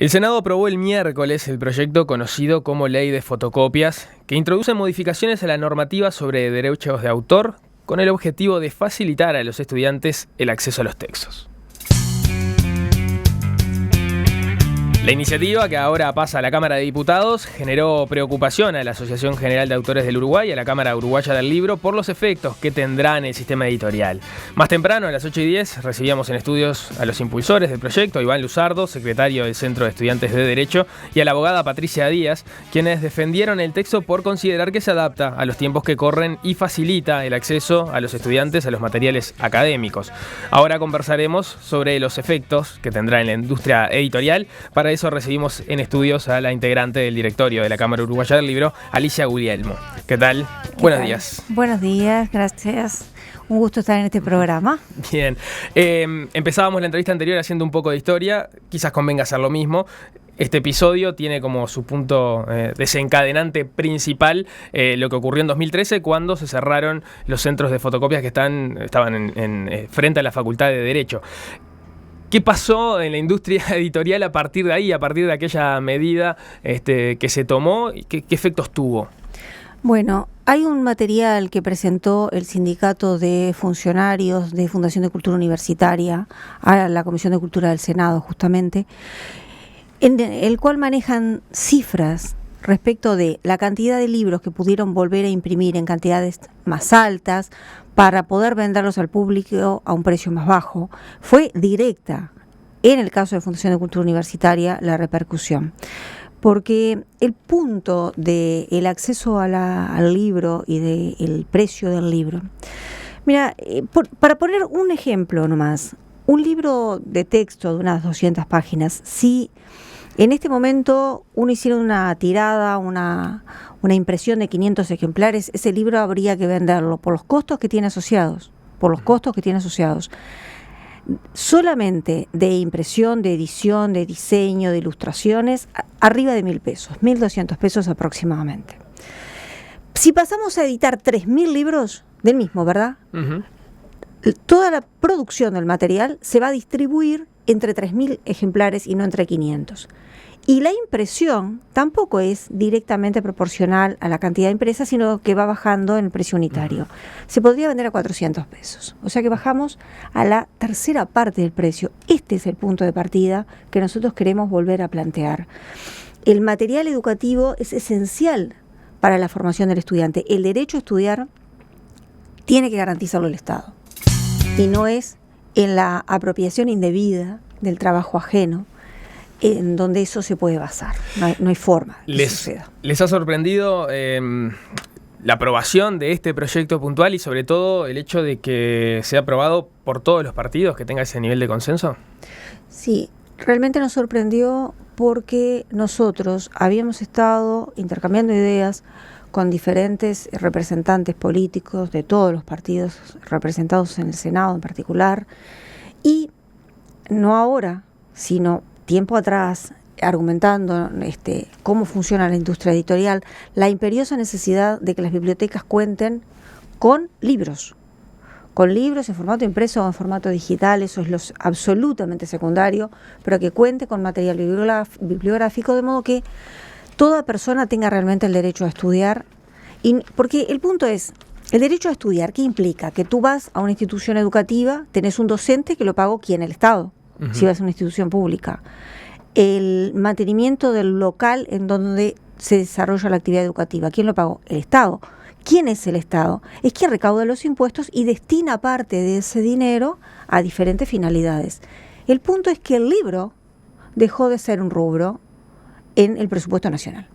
El Senado aprobó el miércoles el proyecto conocido como Ley de Fotocopias, que introduce modificaciones a la normativa sobre derechos de autor con el objetivo de facilitar a los estudiantes el acceso a los textos. La iniciativa, que ahora pasa a la Cámara de Diputados, generó preocupación a la Asociación General de Autores del Uruguay y a la Cámara Uruguaya del Libro por los efectos que tendrá en el sistema editorial. Más temprano, a las 8:10, recibíamos en estudios a los impulsores del proyecto, a Iván Luzardo, secretario del Centro de Estudiantes de Derecho, y a la abogada Patricia Díaz, quienes defendieron el texto por considerar que se adapta a los tiempos que corren y facilita el acceso a los estudiantes a los materiales académicos. Ahora conversaremos sobre los efectos que tendrá en la industria editorial. Para eso recibimos en estudios a la integrante del directorio de la Cámara Uruguaya del Libro, Alicia Guglielmo. ¿Qué tal? Buenos días. Buenos días, gracias. Un gusto estar en este programa. Bien. Empezábamos la entrevista anterior haciendo un poco de historia. Quizás convenga hacer lo mismo. Este episodio tiene como su punto desencadenante principal lo que ocurrió en 2013 cuando se cerraron los centros de fotocopias que estaban frente a la Facultad de Derecho. ¿Qué pasó en la industria editorial a partir de ahí, a partir de aquella medida que se tomó? Y ¿qué efectos tuvo? Bueno, hay un material que presentó el Sindicato de Funcionarios de Fundación de Cultura Universitaria a la Comisión de Cultura del Senado, justamente, en el cual manejan cifras respecto de la cantidad de libros que pudieron volver a imprimir en cantidades más altas para poder venderlos al público a un precio más bajo. Fue directa, en el caso de Fundación de Cultura Universitaria, la repercusión. Porque el punto del acceso al libro y del precio del libro. Mira, para poner un ejemplo nomás, un libro de texto de unas 200 páginas, si en este momento uno hiciera una tirada, una impresión de 500 ejemplares, ese libro habría que venderlo por los costos que tiene asociados, solamente de impresión, de edición, de diseño, de ilustraciones, arriba de 1.000 pesos, 1.200 pesos aproximadamente. Si pasamos a editar 3.000 libros del mismo, ¿verdad? Uh-huh. Toda la producción del material se va a distribuir entre 3.000 ejemplares y no entre 500. Y la impresión tampoco es directamente proporcional a la cantidad impresa, sino que va bajando en el precio unitario. Se podría vender a 400 pesos. O sea que bajamos a la tercera parte del precio. Este es el punto de partida que nosotros queremos volver a plantear. El material educativo es esencial para la formación del estudiante. El derecho a estudiar tiene que garantizarlo el Estado. Y no es en la apropiación indebida del trabajo ajeno, en donde eso se puede basar. No hay forma que suceda. ¿Les ha sorprendido la aprobación de este proyecto puntual y sobre todo el hecho de que sea aprobado por todos los partidos, que tenga ese nivel de consenso? Sí, realmente nos sorprendió porque nosotros habíamos estado intercambiando ideas con diferentes representantes políticos de todos los partidos representados en el Senado en particular, y no ahora, sino tiempo atrás, argumentando cómo funciona la industria editorial, la imperiosa necesidad de que las bibliotecas cuenten con libros en formato impreso o en formato digital. Eso es lo absolutamente secundario, pero que cuente con material bibliográfico, de modo que toda persona tenga realmente el derecho a estudiar. Porque el punto es, el derecho a estudiar, ¿qué implica? Que tú vas a una institución educativa, tenés un docente que lo pagó ¿quién? El Estado. Uh-huh. Si vas a una institución pública. El mantenimiento del local en donde se desarrolla la actividad educativa, ¿quién lo pagó? El Estado. ¿Quién es el Estado? Es quien recauda los impuestos y destina parte de ese dinero a diferentes finalidades. El punto es que el libro dejó de ser un rubro en el presupuesto nacional.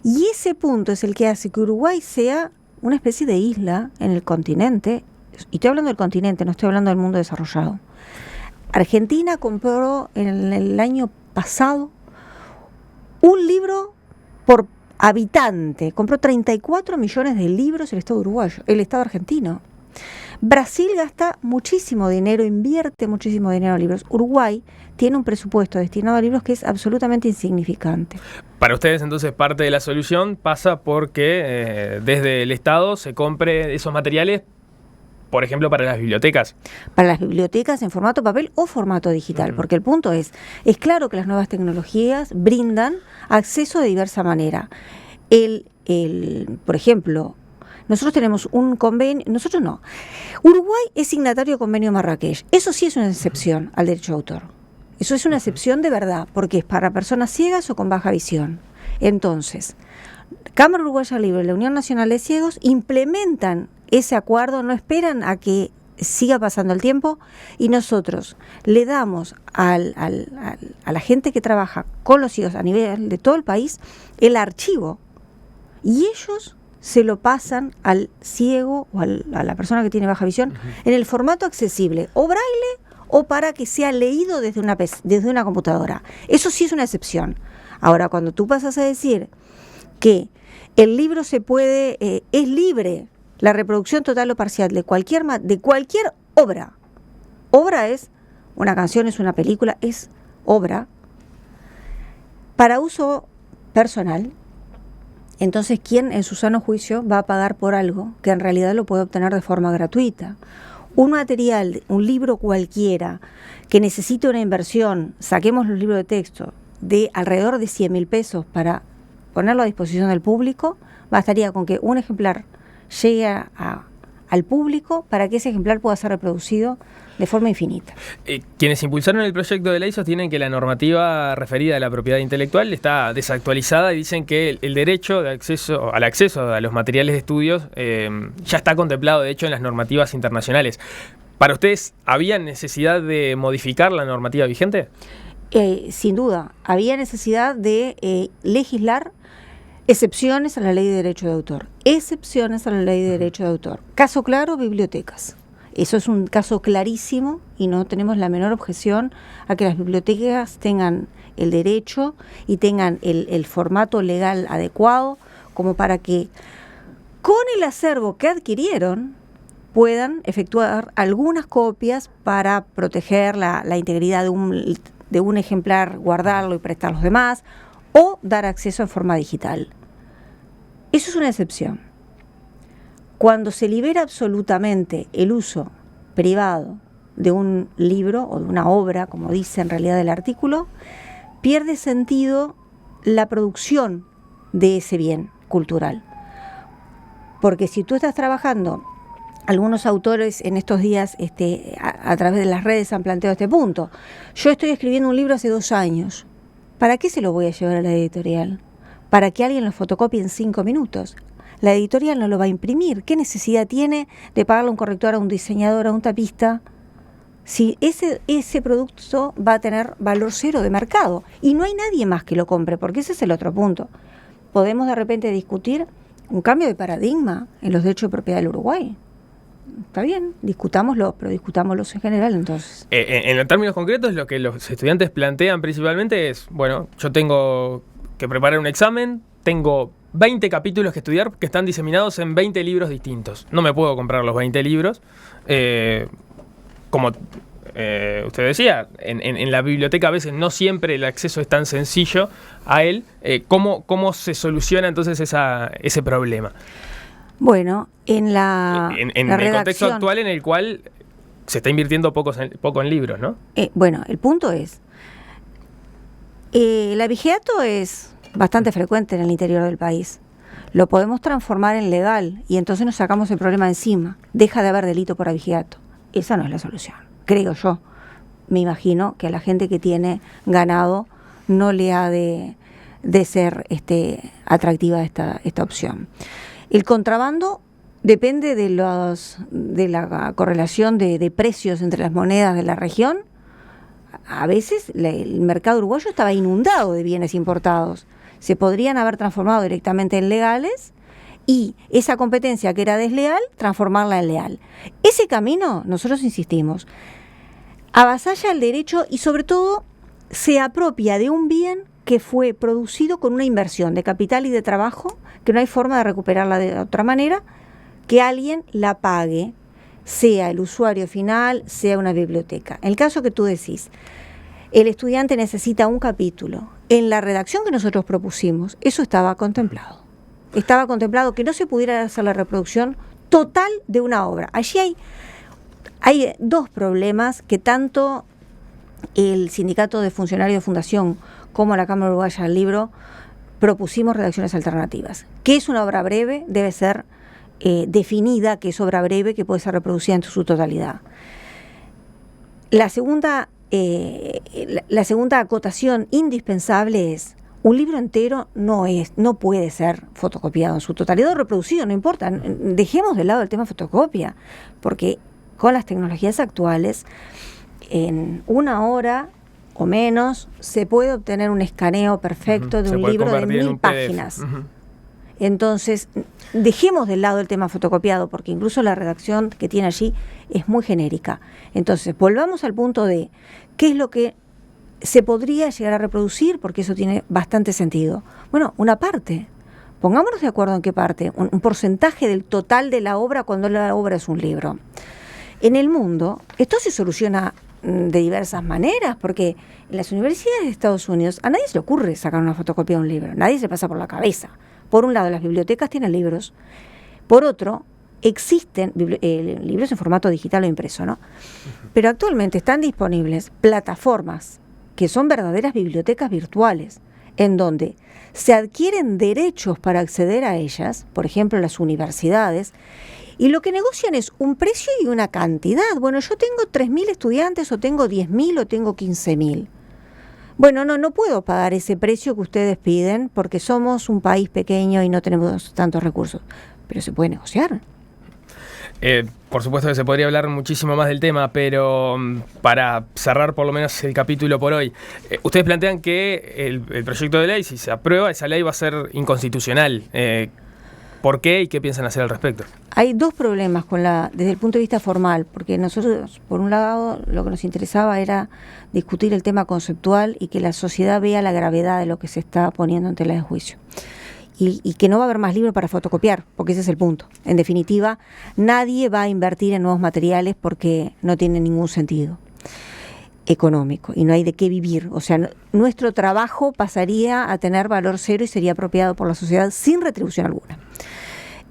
Y ese punto es el que hace que Uruguay sea una especie de isla en el continente. Y estoy hablando del continente, no estoy hablando del mundo desarrollado. Argentina compró en el año pasado un libro por habitante. Compró 34 millones de libros el Estado uruguayo, el Estado argentino. Brasil gasta muchísimo dinero, invierte muchísimo dinero en libros. Uruguay tiene un presupuesto destinado a libros que es absolutamente insignificante. Para ustedes, entonces, parte de la solución pasa porque desde el Estado se compre esos materiales por ejemplo, para las bibliotecas. Para las bibliotecas en formato papel o formato digital, porque el punto es claro que las nuevas tecnologías brindan acceso de diversa manera. Por ejemplo, nosotros tenemos un convenio, nosotros no. Uruguay es signatario del convenio Marrakech. Eso sí es una excepción al derecho de autor. Eso es una excepción de verdad, porque es para personas ciegas o con baja visión. Entonces, Cámara Uruguaya del Libro y la Unión Nacional de Ciegos implementan ese acuerdo, no esperan a que siga pasando el tiempo, y nosotros le damos a la gente que trabaja con los ciegos a nivel de todo el país el archivo, y ellos se lo pasan al ciego o a la persona que tiene baja visión en el formato accesible, o braille o para que sea leído desde una computadora. Eso sí es una excepción. Ahora, cuando tú pasas a decir que el libro es libre, la reproducción total o parcial de cualquier obra. Obra es una canción, es una película, es obra para uso personal. Entonces, ¿quién en su sano juicio va a pagar por algo que en realidad lo puede obtener de forma gratuita? Un material, un libro cualquiera que necesite una inversión, saquemos los libros de texto, de alrededor de 100.000 pesos para ponerlo a disposición del público, bastaría con que un ejemplar llegue al público para que ese ejemplar pueda ser reproducido de forma infinita. Quienes impulsaron el proyecto de ley sostienen que la normativa referida a la propiedad intelectual está desactualizada y dicen que el derecho al acceso a los materiales de estudios ya está contemplado, de hecho, en las normativas internacionales. ¿Para ustedes había necesidad de modificar la normativa vigente? Sin duda, había necesidad de legislar excepciones a la ley de derecho de autor. Excepciones a la ley de derecho de autor. Caso claro, bibliotecas. Eso es un caso clarísimo y no tenemos la menor objeción a que las bibliotecas tengan el derecho y tengan el formato legal adecuado como para que con el acervo que adquirieron puedan efectuar algunas copias para proteger la integridad de un ejemplar, guardarlo y prestar los demás, o dar acceso en forma digital. Eso es una excepción. Cuando se libera absolutamente el uso privado de un libro o de una obra, como dice en realidad el artículo, pierde sentido la producción de ese bien cultural. Porque si tú estás trabajando, algunos autores en estos días a través de las redes han planteado este punto. Yo estoy escribiendo un libro hace 2 años. ¿Para qué se lo voy a llevar a la editorial? Para que alguien lo fotocopie en 5 minutos. La editorial no lo va a imprimir. ¿Qué necesidad tiene de pagarle a un corrector, a un diseñador, a un tapista? Si ese producto va a tener valor cero de mercado y no hay nadie más que lo compre, porque ese es el otro punto. Podemos de repente discutir un cambio de paradigma en los derechos de propiedad del Uruguay. Está bien, discutámoslo, pero discutámoslos en general entonces. En términos concretos, lo que los estudiantes plantean principalmente es, bueno, yo tengo que preparar un examen, tengo 20 capítulos que estudiar que están diseminados en 20 libros distintos. No me puedo comprar los 20 libros. Como usted decía, en la biblioteca a veces no siempre el acceso es tan sencillo a él. ¿Cómo se soluciona entonces ese problema? Bueno, en el redacción, contexto actual en el cual se está invirtiendo poco en libros, ¿no? Bueno, el punto es, el abigeato es bastante frecuente en el interior del país. Lo podemos transformar en legal y entonces nos sacamos el problema encima. Deja de haber delito por abigeato. Esa no es la solución, creo yo. Me imagino que a la gente que tiene ganado no le ha de ser atractiva esta opción. El contrabando depende de la correlación de precios entre las monedas de la región. A veces el mercado uruguayo estaba inundado de bienes importados. Se podrían haber transformado directamente en legales y esa competencia que era desleal, transformarla en leal. Ese camino, nosotros insistimos, avasalla el derecho y sobre todo se apropia de un bien que fue producido con una inversión de capital y de trabajo, que no hay forma de recuperarla de otra manera, que alguien la pague, sea el usuario final, sea una biblioteca. En el caso que tú decís, el estudiante necesita un capítulo. En la redacción que nosotros propusimos, eso estaba contemplado. Estaba contemplado que no se pudiera hacer la reproducción total de una obra. Allí hay dos problemas que tanto el Sindicato de Funcionarios de Fundación como la Cámara Uruguaya del Libro propusimos redacciones alternativas. ¿Qué es una obra breve? Debe ser definida que es obra breve, que puede ser reproducida en su totalidad. La segunda acotación indispensable es: un libro entero no puede ser fotocopiado en su totalidad o reproducido, no importa. Dejemos de lado el tema fotocopia, porque con las tecnologías actuales, en una hora o menos, se puede obtener un escaneo perfecto de un libro de 1000 páginas. Entonces, dejemos de lado el tema fotocopiado, porque incluso la redacción que tiene allí es muy genérica. Entonces, volvamos al punto de qué es lo que se podría llegar a reproducir, porque eso tiene bastante sentido. Bueno, una parte. Pongámonos de acuerdo en qué parte. Un porcentaje del total de la obra cuando la obra es un libro. En el mundo, esto se soluciona de diversas maneras, porque en las universidades de Estados Unidos a nadie se le ocurre sacar una fotocopia de un libro, nadie se pasa por la cabeza. Por un lado, las bibliotecas tienen libros, por otro, existen libros en formato digital o impreso, ¿no? Pero actualmente están disponibles plataformas que son verdaderas bibliotecas virtuales, en donde se adquieren derechos para acceder a ellas, por ejemplo, las universidades, y lo que negocian es un precio y una cantidad. Bueno, yo tengo 3.000 estudiantes, o tengo 10.000, o tengo 15.000. Bueno, no puedo pagar ese precio que ustedes piden porque somos un país pequeño y no tenemos tantos recursos. Pero se puede negociar. Por supuesto que se podría hablar muchísimo más del tema, pero para cerrar por lo menos el capítulo por hoy, ustedes plantean que el proyecto de ley, si se aprueba, esa ley va a ser inconstitucional. ¿Por qué y qué piensan hacer al respecto? Hay dos problemas desde el punto de vista formal, porque nosotros, por un lado, lo que nos interesaba era discutir el tema conceptual y que la sociedad vea la gravedad de lo que se está poniendo en tela de juicio. Y que no va a haber más libros para fotocopiar, porque ese es el punto. En definitiva, nadie va a invertir en nuevos materiales porque no tiene ningún sentido económico y no hay de qué vivir. O sea, nuestro trabajo pasaría a tener valor cero y sería apropiado por la sociedad sin retribución alguna.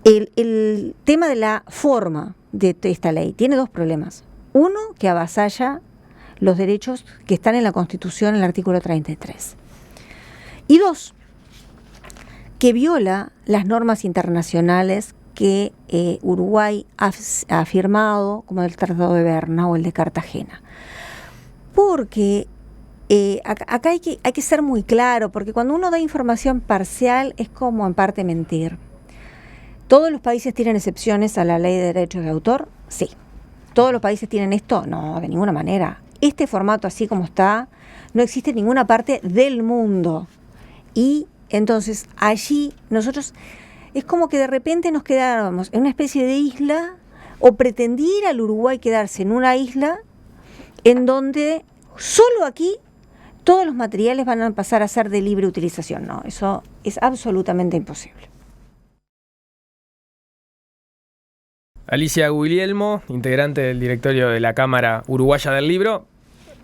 El tema de la forma de esta ley tiene dos problemas. Uno, que avasalla los derechos que están en la Constitución, en el artículo 33. Y dos, que viola las normas internacionales que Uruguay ha firmado, como el Tratado de Berna o el de Cartagena. Porque acá hay que ser muy claro, porque cuando uno da información parcial es como en parte mentir. ¿Todos los países tienen excepciones a la ley de derechos de autor? Sí. ¿Todos los países tienen esto? No, de ninguna manera. Este formato así como está, no existe en ninguna parte del mundo. Y entonces allí nosotros es como que de repente nos quedábamos en una especie de isla, o pretendiera el Uruguay quedarse en una isla en donde solo aquí todos los materiales van a pasar a ser de libre utilización. No, eso es absolutamente imposible. Alicia Guglielmo, integrante del directorio de la Cámara Uruguaya del Libro.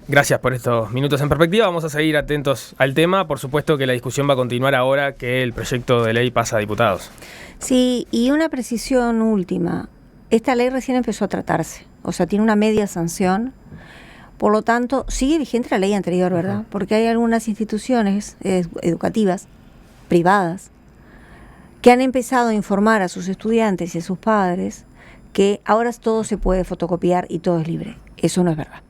Gracias por estos minutos en perspectiva. Vamos a seguir atentos al tema. Por supuesto que la discusión va a continuar ahora que el proyecto de ley pasa a diputados. Sí, y una precisión última. Esta ley recién empezó a tratarse. O sea, tiene una media sanción. Por lo tanto, sigue vigente la ley anterior, ¿verdad? Porque hay algunas instituciones educativas, privadas, que han empezado a informar a sus estudiantes y a sus padres que ahora todo se puede fotocopiar y todo es libre. Eso no es verdad.